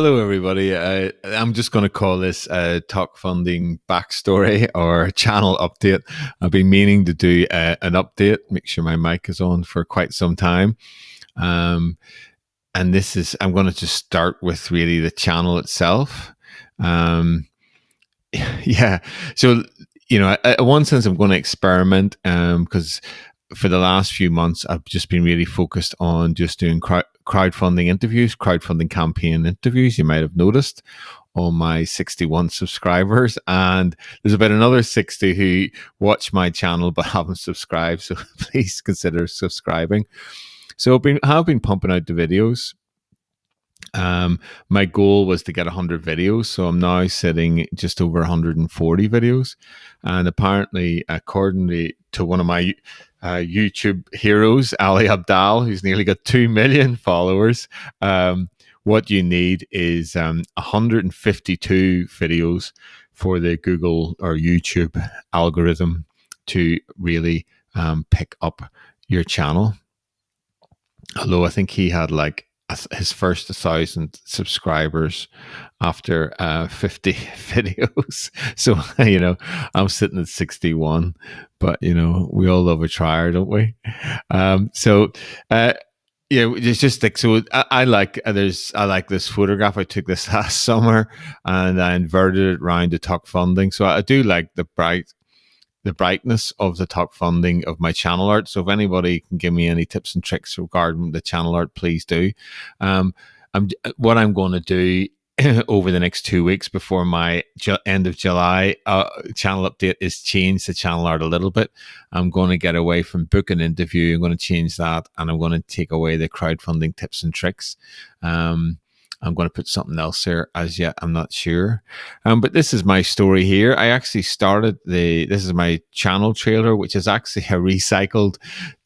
Hello, everybody. I'm just going to call this a Talk Funding backstory or channel update. I've been meaning to do an update, make sure my mic is on for quite some time. And I'm going to just start with really the channel itself. Yeah. So, in one sense, I'm going to experiment because for the last few months, I've just been really focused on just doing crowdfunding interviews, crowdfunding campaign interviews. You might have noticed on my 61 subscribers, and there's about another 60 who watch my channel but haven't subscribed. So please consider subscribing. So I've been pumping out the videos. My goal was to get 100 videos, so I'm now sitting just over 140 videos. And apparently, according to one of my YouTube heroes, Ali Abdal, who's nearly got 2 million followers, what you need is 152 videos for the Google or YouTube algorithm to really pick up your channel. Although I think he had like his first 1,000 subscribers after 50 videos. So, I'm sitting at 61, but, we all love a trier, don't we? It's just like, so I like this photograph. I took this last summer and I inverted it around to Talk Funding. So I do like the brightness of the Talk Funding of my channel art. So if anybody can give me any tips and tricks regarding the channel art, please do. What I'm going to do over the next 2 weeks before my end of July channel update is change the channel art a little bit. I'm going to get away from book and interview. I'm going to change that, and I'm going to take away the crowdfunding tips and tricks. I'm going to put something else there. As yet, I'm not sure. But this is my story here. I actually started this is my channel trailer, which is actually a recycled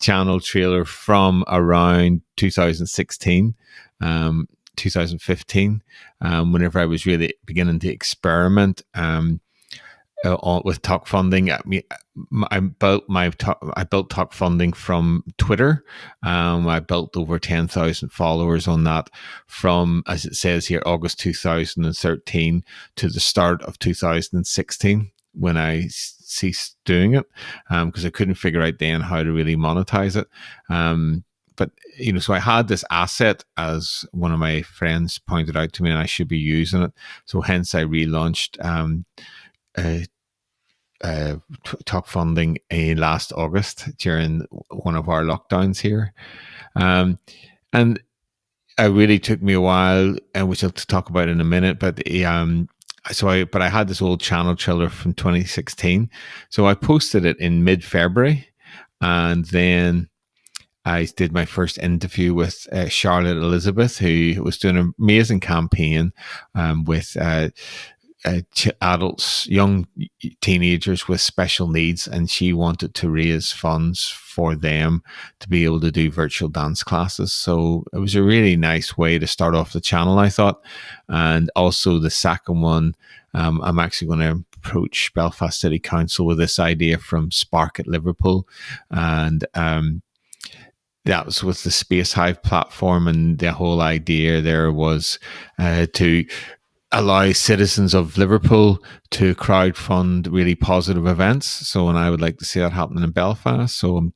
channel trailer from around 2016, 2015, whenever I was really beginning to experiment with Talk Funding. I built Talk Funding from Twitter. I built over 10,000 followers on that from, as it says here, August 2013 to the start of 2016 when I ceased doing it because I couldn't figure out then how to really monetize it. But, so I had this asset, as one of my friends pointed out to me, and I should be using it. So hence I relaunched Talk Funding last August during one of our lockdowns here. And it really took me a while, which I'll talk about in a minute, but I had this old channel trailer from 2016. So I posted it in mid-February, and then I did my first interview with Charlotte Elizabeth, who was doing an amazing campaign with adults, young teenagers with special needs, and she wanted to raise funds for them to be able to do virtual dance classes. So it was a really nice way to start off the channel, I thought. And also the second one, I'm actually going to approach Belfast City Council with this idea from Spark at Liverpool, and that was with the Space Hive platform, and the whole idea there was to allow citizens of Liverpool to crowdfund really positive events. So, and I would like to see that happening in Belfast. So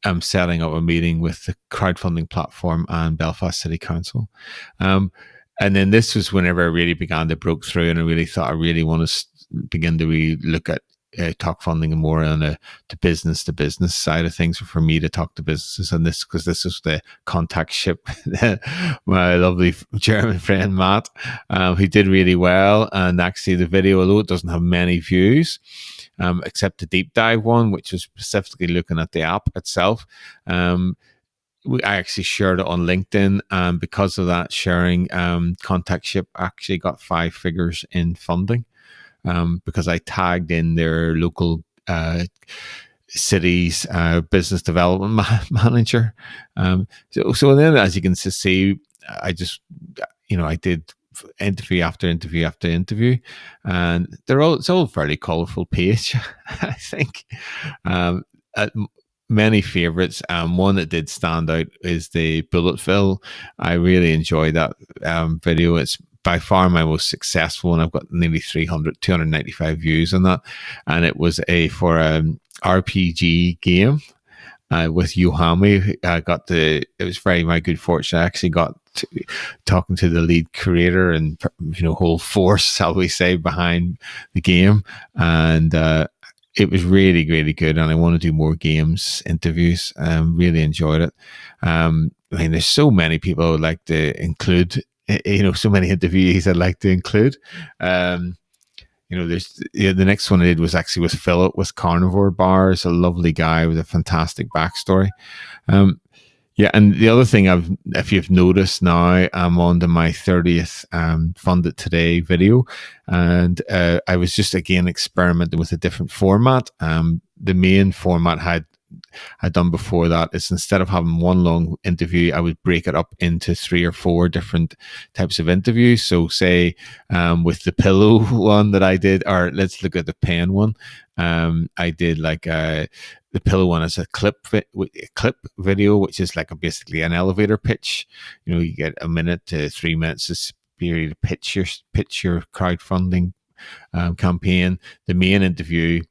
I'm setting up a meeting with the crowdfunding platform and Belfast City Council. And then this was whenever I really began to break through, and I really thought I really want to begin to really look at Talk Funding more on the business to business side of things, for me to talk to businesses on this, because this is the contact ship. My lovely German friend Matt, who did really well, and actually the video, although it doesn't have many views, except the deep dive one, which was specifically looking at the app itself, I actually shared it on LinkedIn, and because of that sharing, Contact Ship actually got 5 figures in funding. Because I tagged in their local city's business development manager. So then, as you can see, I just, I did interview after interview after interview, and it's all fairly colourful page, I think. Many favorites. One that did stand out is the bullet fill. I really enjoyed that video. It's by far my most successful, and I've got nearly 295 views on that. And it was for an RPG game with Yohami. It was very my good fortune. I actually got talking to the lead creator and, whole force, shall we say, behind the game. And it was really, really good. And I want to do more games interviews. Really enjoyed it. There's so many people I would like to include, so many interviewees I'd like to include. There's the next one I did was actually with Philip with Carnivore Bars, a lovely guy with a fantastic backstory. Yeah, and the other thing if you've noticed now, I'm on to my 30th Fund It Today video, and I was just again experimenting with a different format. The main format I'd done before that is, instead of having one long interview, I would break it up into 3 or 4 different types of interviews. So say with the pillow one that I did, or let's look at the pen one. I did like the pillow one as a clip video, which is like basically an elevator pitch. You get a minute to 3 minutes this period to pitch your crowdfunding campaign. The main interview,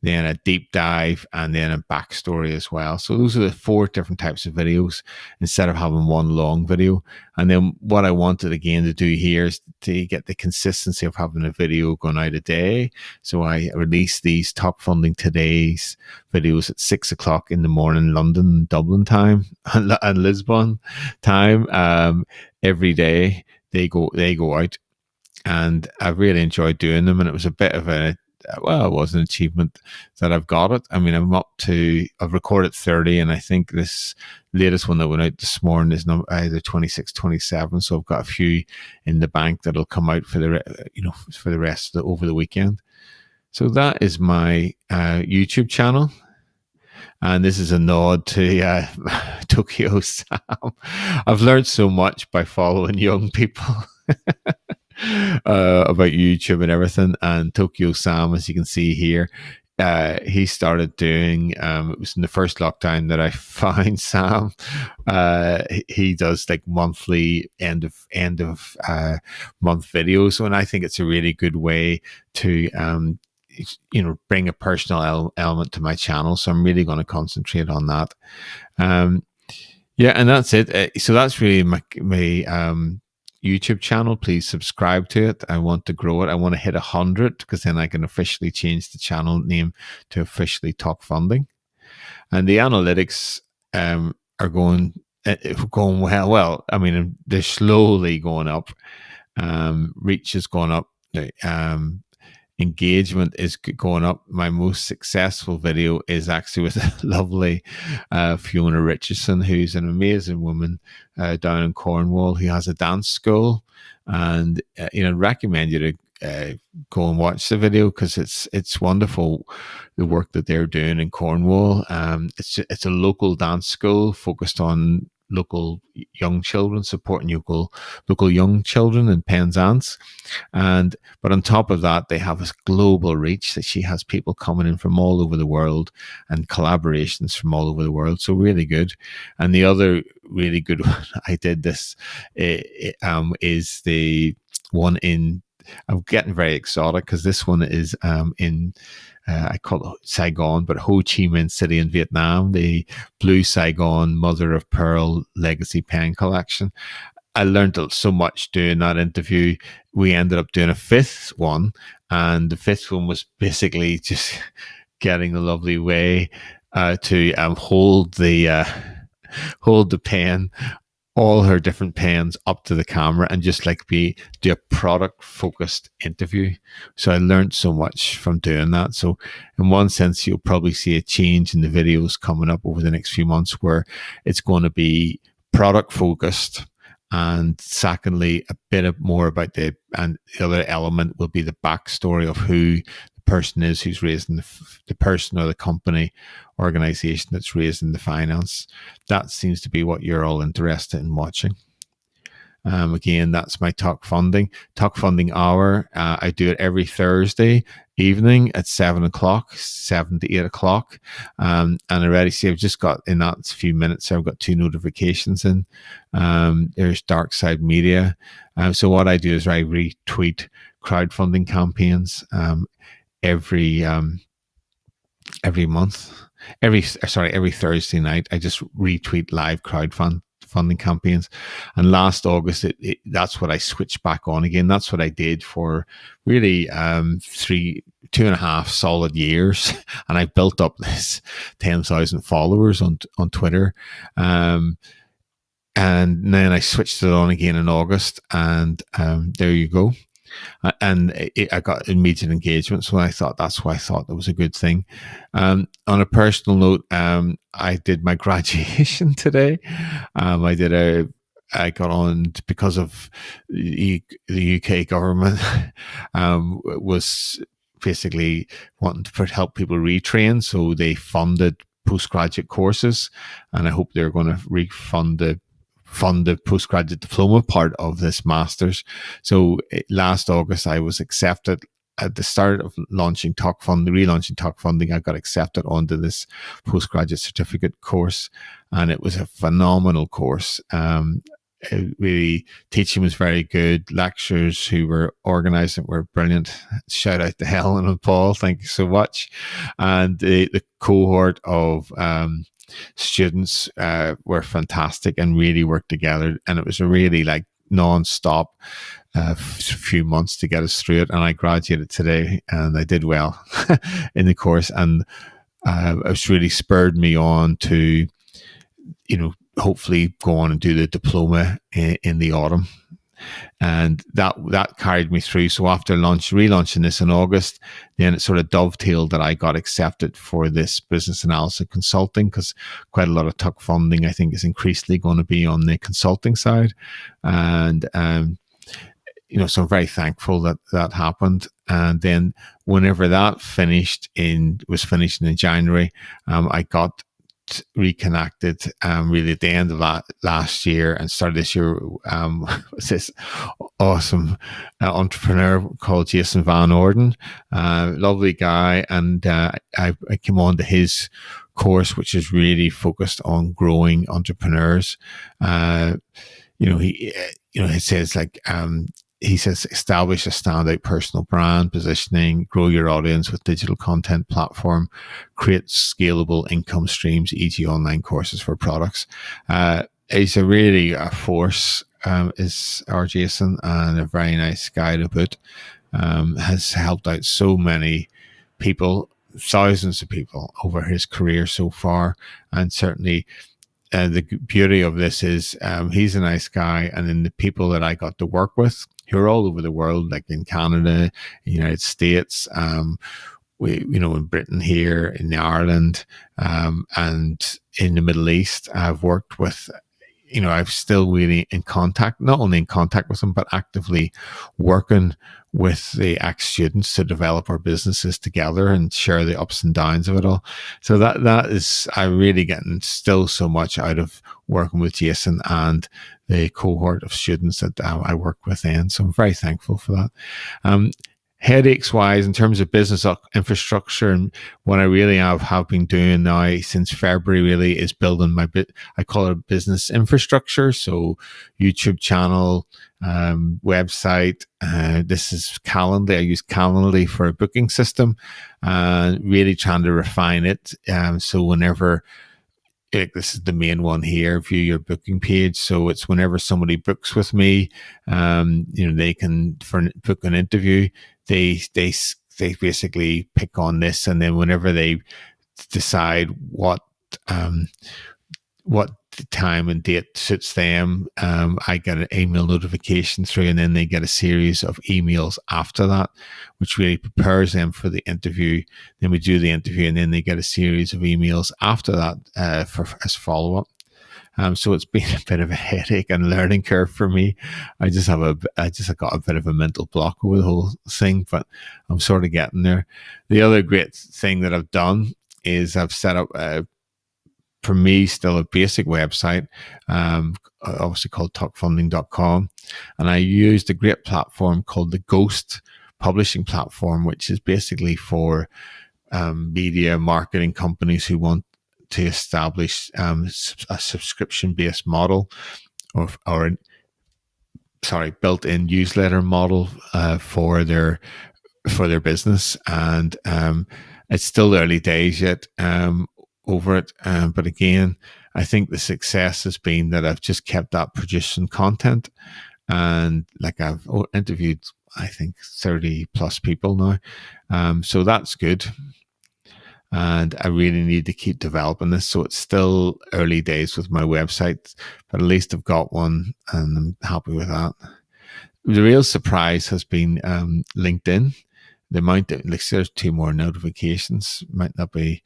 then a deep dive, and then a backstory as well. So those are the 4 different types of videos instead of having one long video. And then what I wanted again to do here is to get the consistency of having a video going out a day. So I release these Top Funding Today's videos at 6 o'clock in the morning, London, Dublin time, and Lisbon time. Every day they go out, and I really enjoyed doing them. And it was a bit of it was an achievement that I've got it. I've recorded 30, and I think this latest one that went out this morning is either 26, 27. So I've got a few in the bank that'll come out for the rest over the weekend. So that is my YouTube channel. And this is a nod to Tokyo Sam. I've learned so much by following young people. About YouTube and everything. And Tokyo Sam, as you can see here, he started doing it was in the first lockdown that I found Sam. He does like monthly end of month videos, and I think it's a really good way to bring a personal element to my channel. So I'm really going to concentrate on that. Yeah, and that's it. So that's really my YouTube channel. Please subscribe to it. I want to grow it. I want to hit 100, because then I can officially change the channel name to officially Talk Funding. And the analytics are going well. Well, they're slowly going up. Reach is going up. Engagement is going up. My most successful video is actually with a lovely Fiona Richardson, who's an amazing woman down in Cornwall, who has a dance school. And recommend you to go and watch the video, because it's wonderful, the work that they're doing in Cornwall. It's a local dance school focused on local young children, supporting local young children in Penzance. But on top of that, they have this global reach, that she has people coming in from all over the world and collaborations from all over the world. So really good. And the other really good one I did this is the one in, I'm getting very exotic, because this one is in I call it Saigon, but Ho Chi Minh City in Vietnam, the Blue Saigon Mother of Pearl Legacy Pen Collection. I learned so much doing that interview. We ended up doing a 5th one, and the 5th one was basically just getting a lovely way to hold the pen, all her different pens, up to the camera, and just do a product focused interview. So I learned so much from doing that. So in one sense, you'll probably see a change in the videos coming up over the next few months, where it's going to be product focused. And secondly, a bit more about the other element will be the backstory of who the person is who's raising the person or the company organization that's raising the finance. That seems to be what you're all interested in watching. Again, that's my Talkfunding Hour. I do it every Thursday evening at 7 o'clock, 7 to 8 o'clock. And I already see I've just got in that few minutes there, I've got 2 notifications in. There's Dark Side Media. So what I do is I retweet crowdfunding campaigns every every month. Every Thursday night, I just retweet live crowdfunding campaigns. And last August, that's what I switched back on again. That's what I did for really 2.5 solid years, and I built up this 10,000 followers on Twitter. And then I switched it on again in August, and there you go. And I got immediate engagement, so that's why I thought that was a good thing. On a personal note, I did my graduation today. I got on because of the UK government was basically wanting to help people retrain, so they funded postgraduate courses, and I hope they're going to fund the postgraduate diploma part of this master's. So last August, I was accepted at the start of relaunching Talkfunding. I got accepted onto this postgraduate certificate course, and it was a phenomenal course. Really, teaching was very good. Lecturers who were organising were brilliant. Shout out to Helen and Paul, thank you so much. And the cohort of students were fantastic and really worked together, and it was a really like non-stop few months to get us through it. And I graduated today, and I did well in the course, and it's really spurred me on to hopefully go on and do the diploma in the autumn. And that carried me through. So after relaunching this in August, then it sort of dovetailed that I got accepted for this business analysis consulting, because quite a lot of Tuck funding, I think, is increasingly going to be on the consulting side. And so I'm very thankful that happened. And then whenever that was finished in January, I got reconnected really at the end of last year and started this year with this awesome entrepreneur called Jason Van Orden, lovely guy. And I came on to his course, which is really focused on growing entrepreneurs. It says he says, establish a standout personal brand positioning, grow your audience with digital content platform, create scalable income streams, e.g. online courses for products. He's a force, is our Jason, and a very nice guy to boot. Has helped out so many people, thousands of people over his career so far. And certainly the beauty of this is he's a nice guy. And then the people that I got to work with, who are all over the world, like in Canada, the United States, in Britain here, in Ireland, and in the Middle East. I've worked with, I'm still really in contact, not only in contact with them, but actively working with the ex-students to develop our businesses together and share the ups and downs of it all. So that is, I'm really getting still so much out of working with Jason and the cohort of students that I work with then. So I'm very thankful for that. Headaches wise, in terms of business infrastructure, and what I really have been doing now since February really is building I call it business infrastructure. So YouTube channel, website. This is Calendly. I use Calendly for a booking system, really trying to refine it. So whenever, this is the main one here, view your booking page. So it's whenever somebody books with me, they can, for book an interview, they basically pick on this, and then whenever they decide what time and date suits them, I get an email notification through, and then they get a series of emails after that, which really prepares them for the interview. Then we do the interview, and then they get a series of emails after that as follow-up. So it's been a bit of a headache and learning curve for me. I just got a bit of a mental block over the whole thing, but I'm sort of getting there. The other great thing that I've done is I've set up for me, still a basic website, obviously called talkfunding.com. And I used a great platform called the Ghost publishing platform, which is basically for media marketing companies who want to establish a subscription-based model, or built-in newsletter model for their business. And it's still early days yet over it. But again, I think the success has been that I've just kept that producing content. And like, I've interviewed, I think, 30 plus people now. So that's good. And I really need to keep developing this. So it's still early days with my website, but at least I've got one and I'm happy with that. The real surprise has been LinkedIn. The amount of, like, there's 2 more notifications, might not be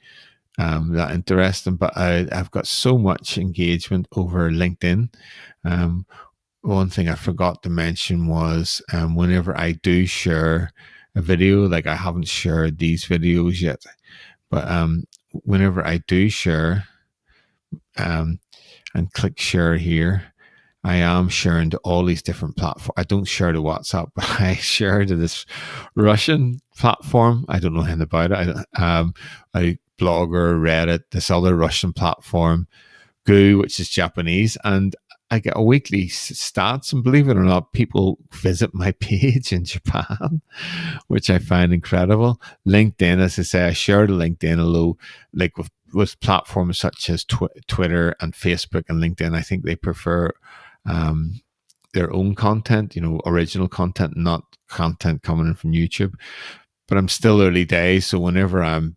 that interesting, but I've got so much engagement over LinkedIn. One thing I forgot to mention was whenever I do share a video, like I haven't shared these videos yet, but whenever I do share and click share here, I am sharing to all these different platforms. I don't share to WhatsApp, but I share to this Russian platform. I don't know anything about it. A Blogger, Reddit, this other Russian platform, Goo, which is Japanese, and I get a weekly stats, and believe it or not, people visit my page in Japan, which I find incredible. LinkedIn, as I say, I share to LinkedIn, although like with platforms such as Twitter and Facebook and LinkedIn, I think they prefer their own content, original content, not content coming in from YouTube. But I'm still early days, so whenever I'm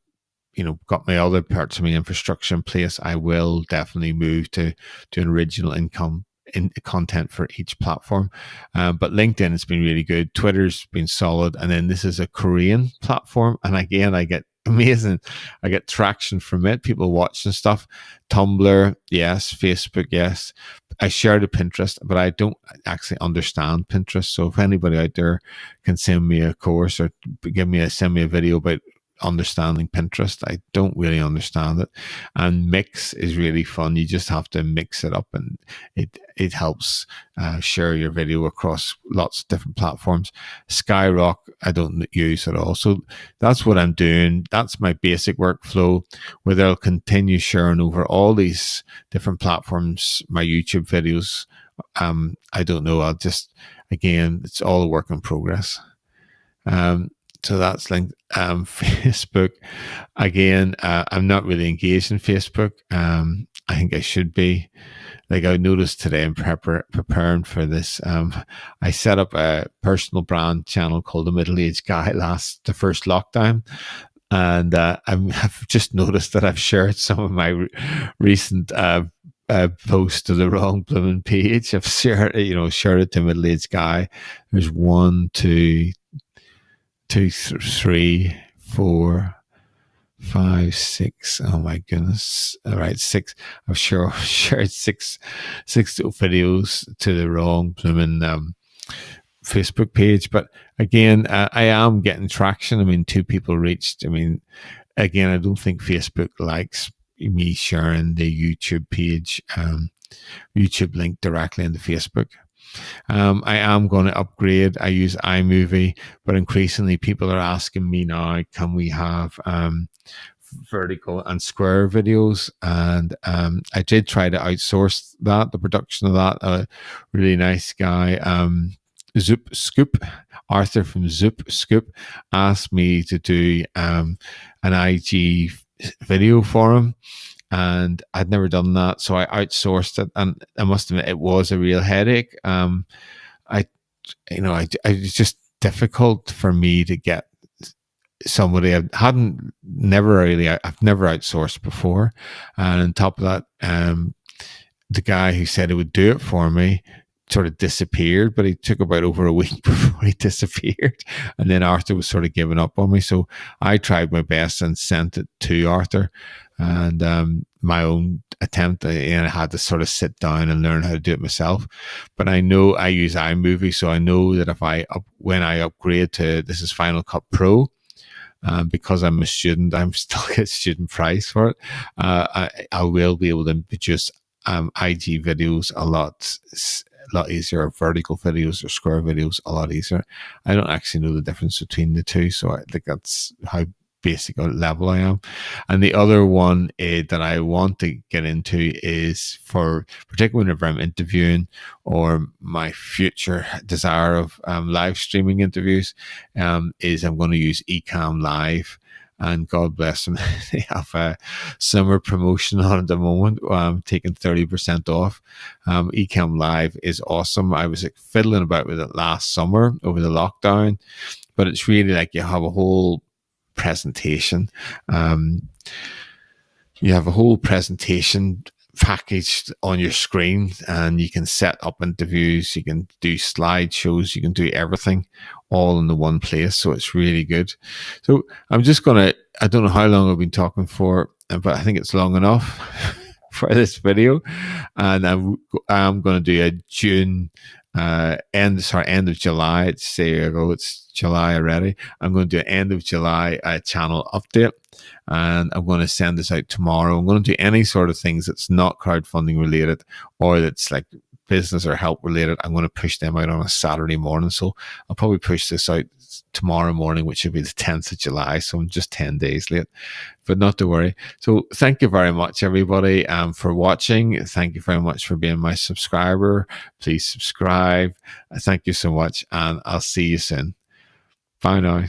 got my other parts of my infrastructure in place, I will definitely move to an original income in content for each platform. But LinkedIn has been really good. Twitter's been solid. And then this is a Korean platform. And again, I get traction from it. People watching stuff. Tumblr, yes. Facebook, yes. I share to Pinterest, but I don't actually understand Pinterest. So if anybody out there can send me a course or send me a video about understanding Pinterest, I don't really understand it. And Mix is really fun. You just have to mix it up, and it helps share your video across lots of different platforms. Skyrock I don't use at all. So that's what I'm doing. That's my basic workflow, where I'll continue sharing over all these different platforms my YouTube videos. I don't know, I'll just, again, it's all a work in progress. So that's linked. Facebook, again, I'm not really engaged in Facebook. I think I should be. Like, I noticed today in preparing for this, I set up a personal brand channel called The Middle-Aged Guy the first lockdown. And I've just noticed that I've shared some of my recent post to the wrong blooming page. I've shared it to Middle-Aged Guy. There's 1, 2, 3, 4, 5, 6. Oh my goodness! All right, 6. I've shared six videos to the wrong blooming Facebook page. But again, I am getting traction. I mean, 2 people reached. I mean, again, I don't think Facebook likes me sharing the YouTube page, YouTube link directly into Facebook. I am going to upgrade. I use iMovie, but increasingly people are asking me now, can we have vertical and square videos? And I did try to outsource the production of that. A really nice guy, Zoop Scoop, Arthur from Zoop Scoop, asked me to do an IG video for him. And I'd never done that, so I outsourced it, and I must admit it was a real headache. It's just difficult for me to get somebody. I've never outsourced before, and on top of that, the guy who said he would do it for me sort of disappeared, but he took about over a week before he disappeared. And then Arthur was sort of giving up on me. So I tried my best and sent it to Arthur. And my own attempt, and I had to sort of sit down and learn how to do it myself. But I know I use iMovie, so I know that when I upgrade to, this is Final Cut Pro, because I'm a student, I'm still get student price for it. I will be able to produce IG videos a lot easier, vertical videos or square videos a lot easier. I don't actually know the difference between the two, so I think that's how basic a level I am. And the other one that I want to get into is for particularly whenever I'm interviewing or my future desire of live streaming interviews, is I'm going to use Ecom Live. And God bless them, they have a summer promotion on at the moment, taking 30% off. Ecom Live is awesome. I was like, fiddling about with it last summer over the lockdown, but it's really like you have a whole presentation. You have a whole presentation packaged on your screen, and you can set up interviews, you can do slideshows, you can do everything all in the one place. So it's really good. So I'm just gonna, I don't know how long I've been talking for, but I think it's long enough for this video. And I'm going to do a June end of July. It's July already. I'm going to do an end of July channel update, and I'm going to send this out tomorrow. I'm going to do any sort of things that's not crowdfunding related or that's like business or help related. I'm going to push them out on a Saturday morning. So I'll probably push this out tomorrow morning, which will be the 10th of July. So I'm just 10 days late, but not to worry. So thank you very much, everybody, for watching. Thank you very much for being my subscriber. Please subscribe. Thank you so much, and I'll see you soon. Bye now.